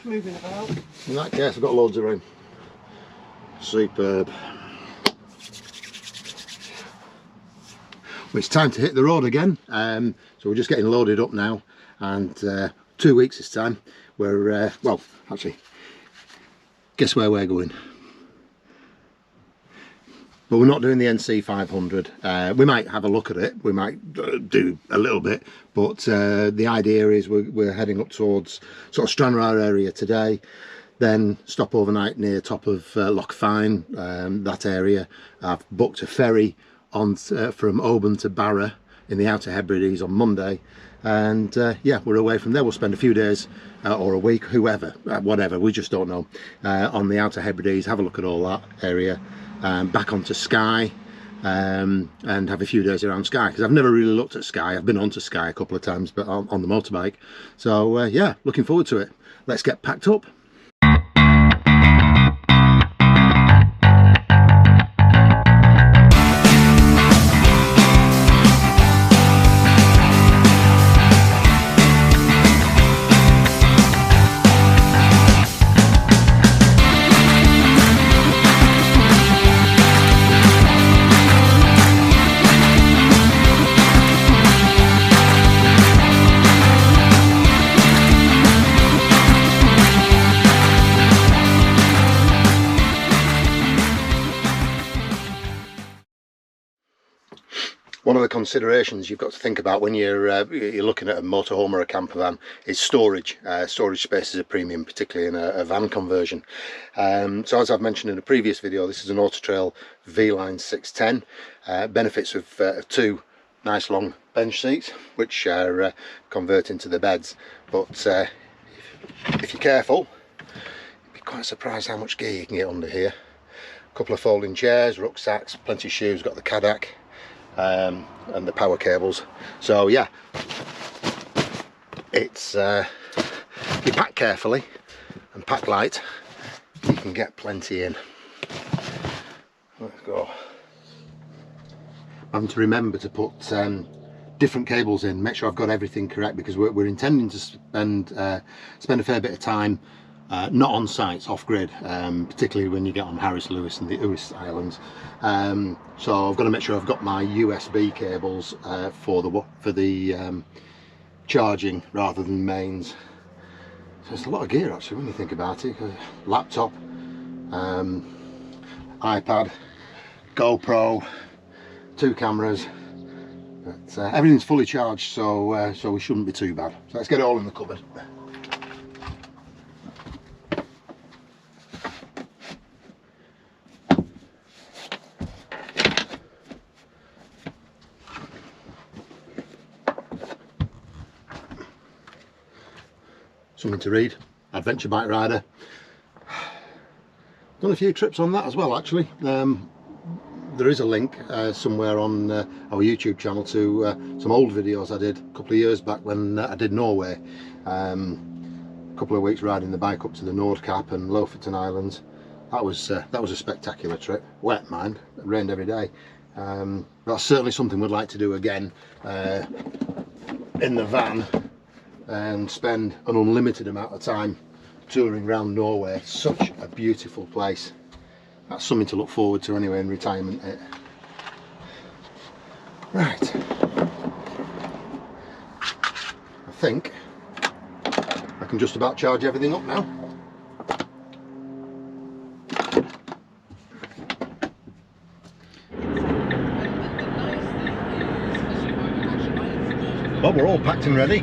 moving about. In that case, I've got loads of room. Superb. Well, it's time to hit the road again. So we're just getting loaded up now, and 2 weeks this time we're well, actually, guess where we're going? But we're not doing the NC 500. We might have a look at it, we might do a little bit, but the idea is we're heading up towards sort of Stranraer area today, then stop overnight near top of Loch Fyne, that area. I've booked a ferry on from Oban to Barra in the Outer Hebrides on Monday, and yeah, we're away from there. We'll spend a few days or a week, whoever, whatever, we just don't know, on the Outer Hebrides, have a look at all that area. Back onto Skye, and have a few days around Skye, because I've never really looked at Skye. I've been onto Skye a couple of times, but on the motorbike. So yeah, looking forward to it. Let's get packed up. One of the considerations you've got to think about when you're looking at a motorhome or a camper van is storage. Storage space is a premium, particularly in a van conversion. So as I've mentioned in a previous video, this is an Auto Trail V-Line 610. Benefits of 2 nice long bench seats, which are convert into the beds. But if you're careful, you'd be quite surprised how much gear you can get under here. A couple of folding chairs, rucksacks, plenty of shoes, got the Kirak and the power cables. So yeah, it's if you pack carefully and pack light, you can get plenty in. Let's go. I'm to remember to put different cables in, make sure I've got everything correct, because we're intending to spend a fair bit of time not on sites, off grid, particularly when you get on Harris Lewis and the Uis Islands. So I've got to make sure I've got my USB cables for the charging rather than mains. So it's a lot of gear actually when you think about it. Laptop, iPad, GoPro, 2 cameras, but everything's fully charged, so so we shouldn't be too bad. So let's get it all in the cupboard. Something to read, Adventure Bike Rider. Done a few trips on that as well actually. There is a link somewhere on our YouTube channel to some old videos I did a couple of years back when I did Norway. A couple of weeks riding the bike up to the Nordkapp and Lofoten Islands. That was a spectacular trip. Wet, mind, it rained every day. That's certainly something we'd like to do again in the van, and spend an unlimited amount of time touring around Norway. Such a beautiful place. That's something to look forward to anyway in retirement. Right, I think I can just about charge everything up now. Well, we're all packed and ready,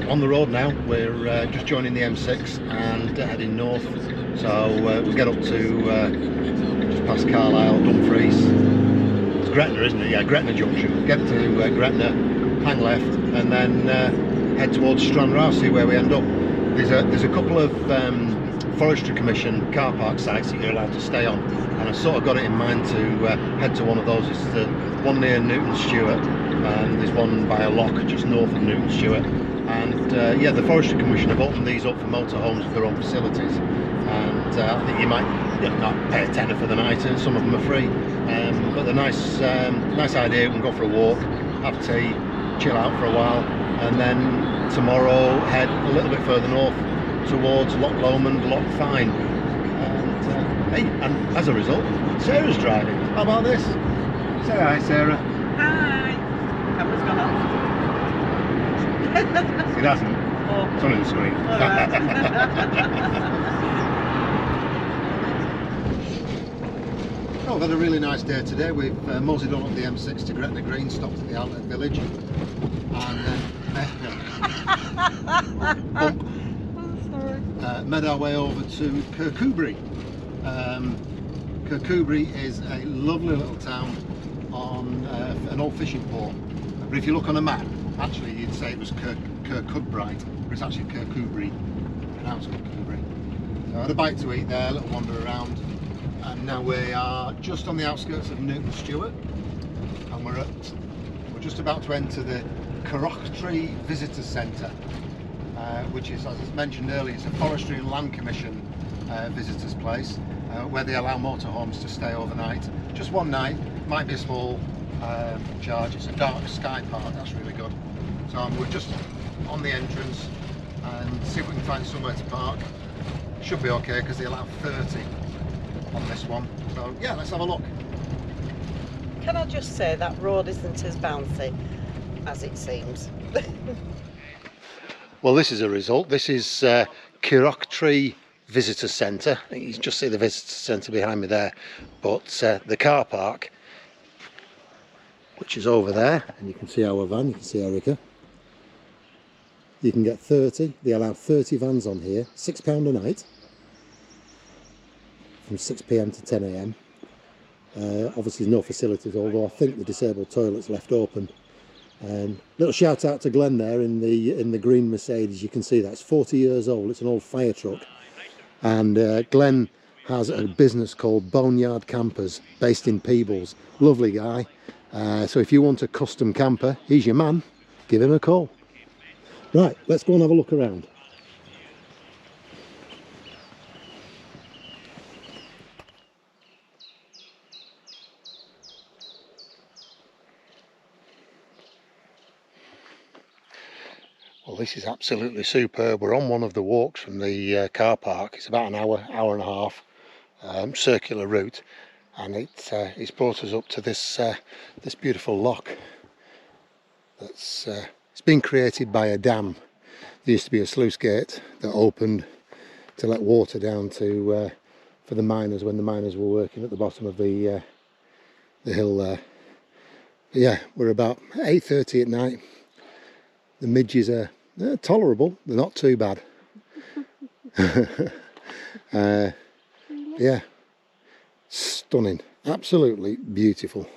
on the road now. We're just joining the M6 and heading north. So we get up to just past Carlisle, Dumfries. It's Gretna, isn't it? Yeah, Gretna Junction. Get to Gretna, hang left, and then head towards Stranraer, see where we end up. There's a couple of Forestry Commission car park sites that you're allowed to stay on, and I sort of got it in mind to head to one of those. It's the one near Newton Stewart, and there's one by a loch just north of Newton Stewart. And yeah, the Forestry Commission have opened these up for motorhomes with their own facilities, and I think you might not pay a tenner for the night, and some of them are free. But they're nice idea. We can go for a walk, have tea, chill out for a while, and then tomorrow head a little bit further north up towards Loch Long and Loch Fyne. And, hey, and as a result, Sarah's driving. How about this? Say hi, Sarah. Hi. Camera's gone off. It hasn't. Oh. It's on the screen. All right. Oh, we've had a really nice day today. We've moseyed on up the M6 to Gretna Green, stopped at the outlet village, and then made our way over to Kirkcudbright. Kirkcudbright is a lovely little town on an old fishing port. But if you look on a map, actually you'd say it was Kirkcudbright, but it's actually Kirkcudbright, pronounced Kirkcudbright. So I had a bite to eat there, a little wander around, and now we are just on the outskirts of Newton Stewart, and we're just about to enter the Kirak Tree Visitor Centre, which is, as I mentioned earlier, it's a Forestry and Land Commission visitors place, where they allow motorhomes to stay overnight. Just one night, might be a small charge. It's a dark sky park, that's really good. So we're just on the entrance and see if we can find somewhere to park. Should be okay because they allow 30 on this one. So yeah, let's have a look. Can I just say that road isn't as bouncy as it seems? Well, this is a result. This is Kirak Tree Visitor Centre. You can just see the Visitor Centre behind me there, but the car park, which is over there, and you can see our van, you can see Erica. You can get 30, they allow 30 vans on here, £6 a night, from 6 PM to 10 AM. Obviously no facilities, although I think the disabled toilet's left open. Little shout out to Glenn there in the green Mercedes. You can see that's 40 years old. It's an old fire truck, and Glenn has a business called Boneyard Campers based in Peebles. Lovely guy. So if you want a custom camper, he's your man. Give him a call. Right, let's go and have a look around. Well, this is absolutely superb. We're on one of the walks from the car park. It's about an hour and a half circular route, and it's brought us up to this this beautiful loch. That's it's been created by a dam. There used to be a sluice gate that opened to let water down to for the miners when the miners were working at the bottom of the hill there. But yeah, we're about 8:30 at night. The midges are tolerable, they're not too bad. Yeah, stunning, absolutely beautiful.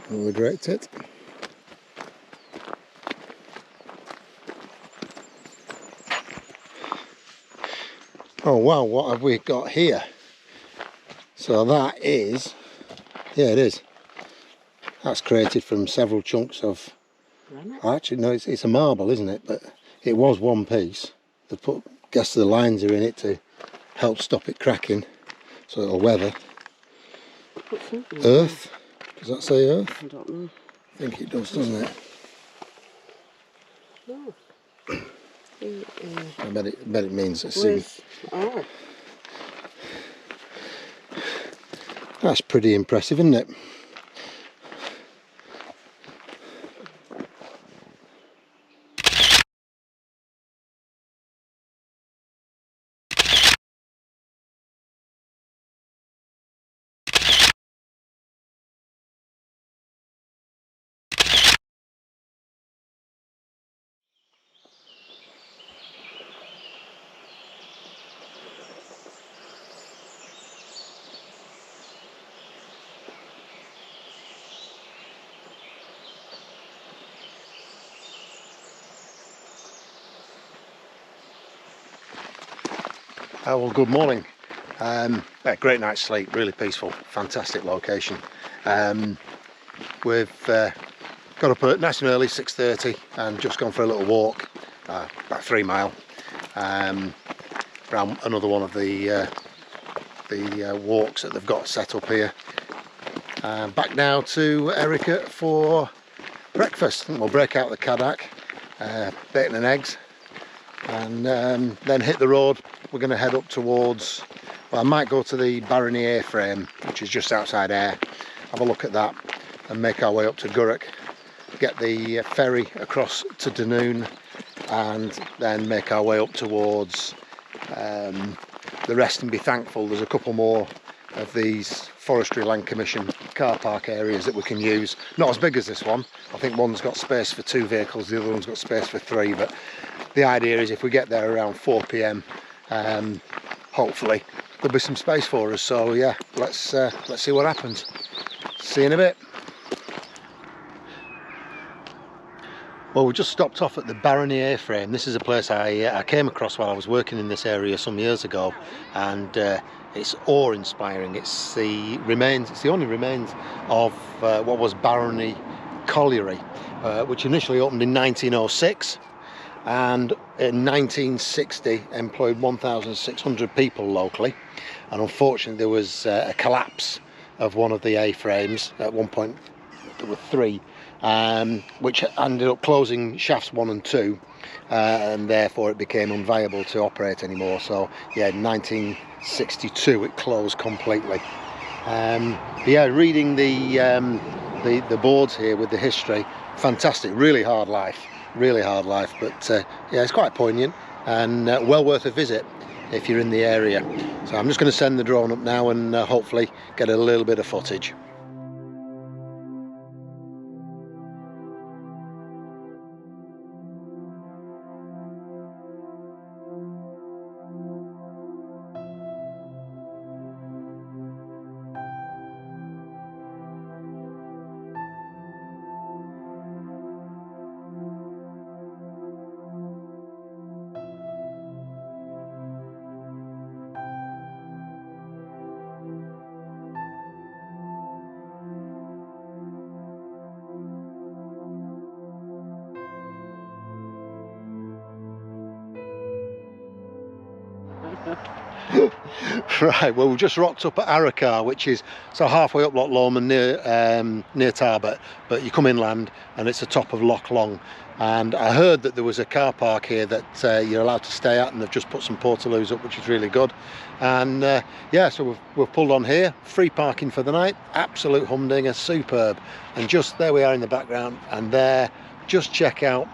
Another great tit. Oh wow, what have we got here? So that is, yeah it is, that's created from several chunks of, actually no, it's a marble, isn't it? But it was one piece. They put, guess the lines are in it to help stop it cracking, so it'll weather. Earth, does that say earth? I don't know. I think it does, doesn't it? No. I bet it means a sea. Oh. That's pretty impressive, isn't it? Well, good morning. Great night's sleep, really peaceful, fantastic location. We've got up nice and early, 6:30, and just gone for a little walk, about 3 mile, around another one of the walks that they've got set up here. Back now to Erica for breakfast. We'll break out the Kirak, bacon and eggs, and then hit the road. We're going to head up towards, well, I might go to the Barrony A-frame, which is just outside Ayr, have a look at that and make our way up to Kirak, get the ferry across to Dunoon, and then make our way up towards the Rest and Be Thankful. There's a couple more of these Forestry Land Commission car park areas that we can use. Not as big as this one. I think one's got space for 2 vehicles, the other one's got space for 3, but the idea is if we get there around 4 p.m, hopefully there'll be some space for us. So yeah, let's see what happens. See you in a bit. Well, we just stopped off at the Barrony A-frame. This is a place I came across while I was working in this area some years ago, and it's awe-inspiring. It's the only remains of what was Barrony Colliery, which initially opened in 1906, and in 1960 employed 1,600 people locally. And unfortunately, there was a collapse of one of the A-frames. At one point, there were 3. Which ended up closing shafts 1 and 2, and therefore it became unviable to operate anymore. So yeah, in 1962 it closed completely. Yeah, reading the boards here with the history, fantastic. Really hard life, but yeah, it's quite poignant and well worth a visit if you're in the area. So I'm just going to send the drone up now and hopefully get a little bit of footage. Right, well, we've just rocked up at Arakar, which is so halfway up Loch Long and near Tarbert, but you come inland and it's the top of Loch Long. And I heard that there was a car park here that you're allowed to stay at, and they've just put some portaloos up, which is really good. And yeah, so we've pulled on here, free parking for the night, absolute humdinger, superb. And just there we are in the background, and there, just check out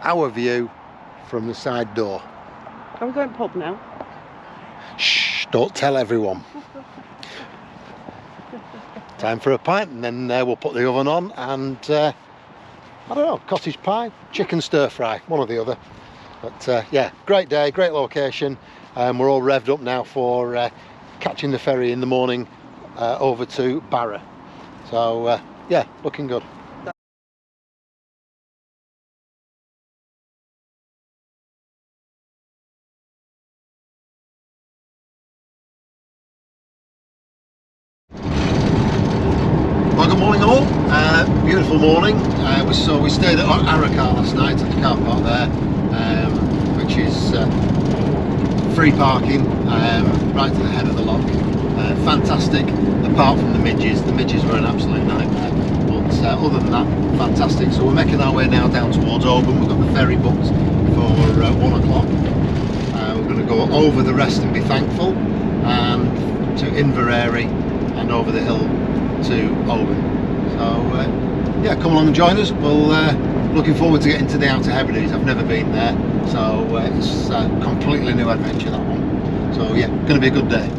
our view from the side door. Are we going pub now? Shh, don't tell everyone. Time for a pint, and then we'll put the oven on and I don't know, cottage pie, chicken stir fry, one or the other. But yeah, great day, great location. We're all revved up now for catching the ferry in the morning over to Barra. So yeah, looking good. Well, good morning all. Beautiful morning. We stayed at Arakar last night at the car park there, which is free parking right to the head of the loch. Fantastic, apart from the midges. The midges were an absolute nightmare, but other than that, fantastic. So we're making our way now down towards Oban. We've got the ferry booked for 1 o'clock. We're going to go over the Rest and Be Thankful and to Inverary and over the hill to Oban. So yeah, come along and join us. Looking forward to getting to the Outer Hebrides. I've never been there, so it's a completely new adventure, that one. So yeah, going to be a good day.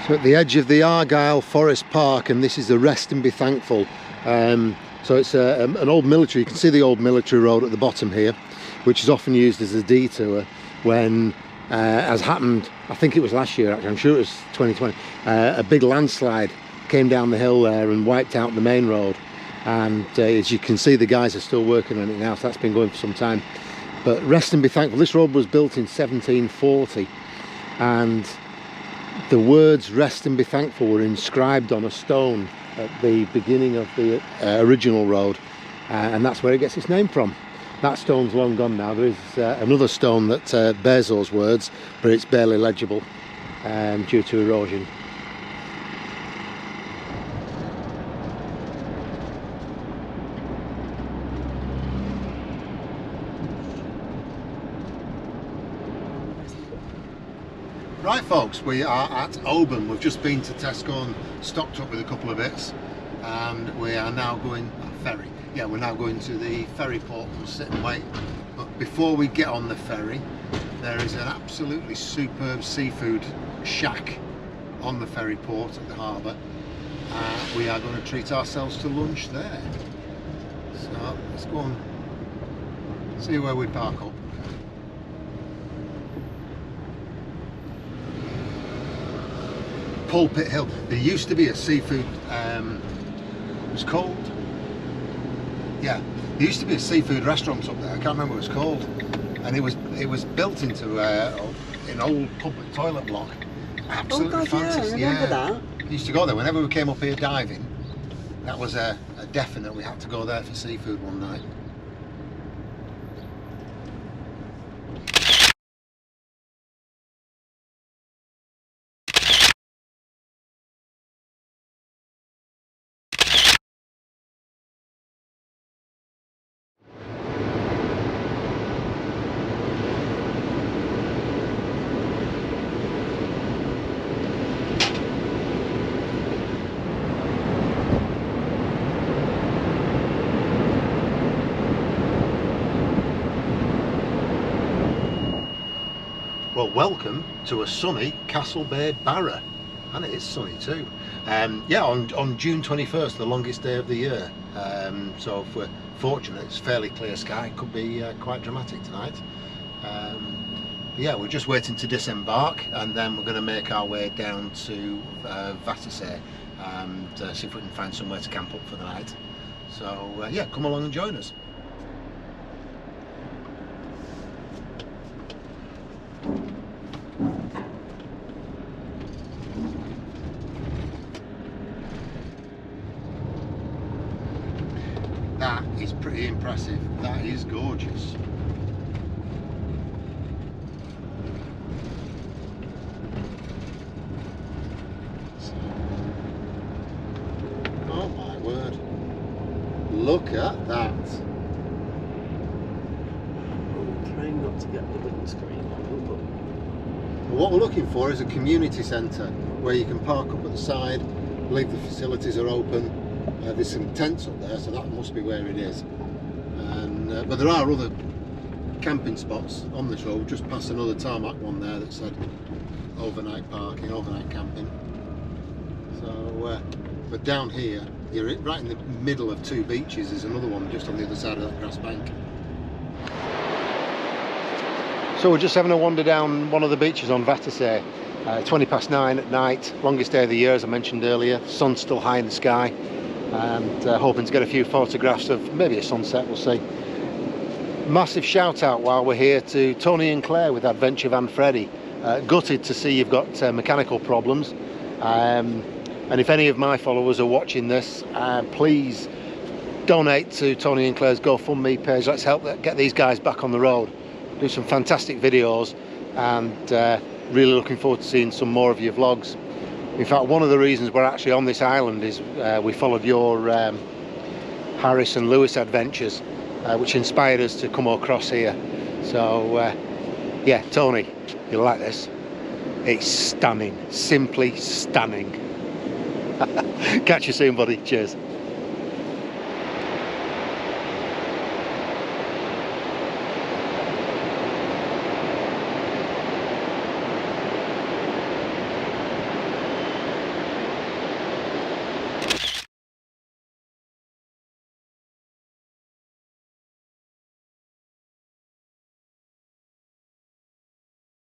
So at the edge of the Argyle Forest Park, and this is the Rest and Be Thankful. So it's an old military, you can see the old military road at the bottom here, which is often used as a detour when, as happened, I think it was last year actually, I'm sure it was 2020, a big landslide came down the hill there and wiped out the main road. And as you can see, the guys are still working on it now, so that's been going for some time. But Rest and Be Thankful, this road was built in 1740, and the words Rest and Be Thankful were inscribed on a stone at the beginning of the original road, and that's where it gets its name from. That stone's long gone now. There is another stone that bears those words, but it's barely legible due to erosion. Right folks, we are at Oban. We've just been to Tesco and stocked up with a couple of bits, and we are now going ferry. Yeah, we're now going to the ferry port and sit and wait. But before we get on the ferry, there is an absolutely superb seafood shack on the ferry port at the harbour. We are going to treat ourselves to lunch there. So let's go and see where we park up. Pulpit Hill. There used to be a seafood, it was called, yeah, there used to be a seafood restaurant up there. I can't remember what it was called, and it was built into an old public toilet block. Absolutely oh God, fantastic. Yeah, I remember that. We used to go there whenever we came up here diving. That was a definite. We had to go there for seafood one night. Well, welcome to a sunny Castle Bay Barra, and it is sunny too. Yeah, on June 21st, the longest day of the year. So if we're fortunate, it's fairly clear sky. It could be quite dramatic tonight. Yeah, we're just waiting to disembark, and then we're going to make our way down to Vattersae and see if we can find somewhere to camp up for the night. So yeah, come along and join us. That is pretty impressive. That is gorgeous. Oh my word. Look at that. I'm trying not to get the windscreen on, but What we're looking for is a community centre where you can park up at the side, believe the facilities are open. There's some tents up there, so that must be where it is. And but there are other camping spots on this road, just past another tarmac one there that said overnight parking, overnight camping. So, but down here, you're right in the middle of two beaches. There's another one just on the other side of that grass bank. So we're just having a wander down one of the beaches on Vattersae. 9:20 at night, longest day of the year as I mentioned earlier. Sun's still high in the sky, and hoping to get a few photographs of maybe a sunset, we'll see. Massive shout out while we're here to Tony and Claire with Adventure Van Freddy. Gutted to see you've got mechanical problems, and if any of my followers are watching this, please donate to Tony and Claire's GoFundMe page. Let's help get these guys back on the road. Do some fantastic videos, and really looking forward to seeing some more of your vlogs. In fact, one of the reasons we're actually on this island is we followed your Harris and Lewis adventures, which inspired us to come across here. So yeah, Tony, you'll like this. It's stunning, simply stunning. Catch you soon, buddy. Cheers.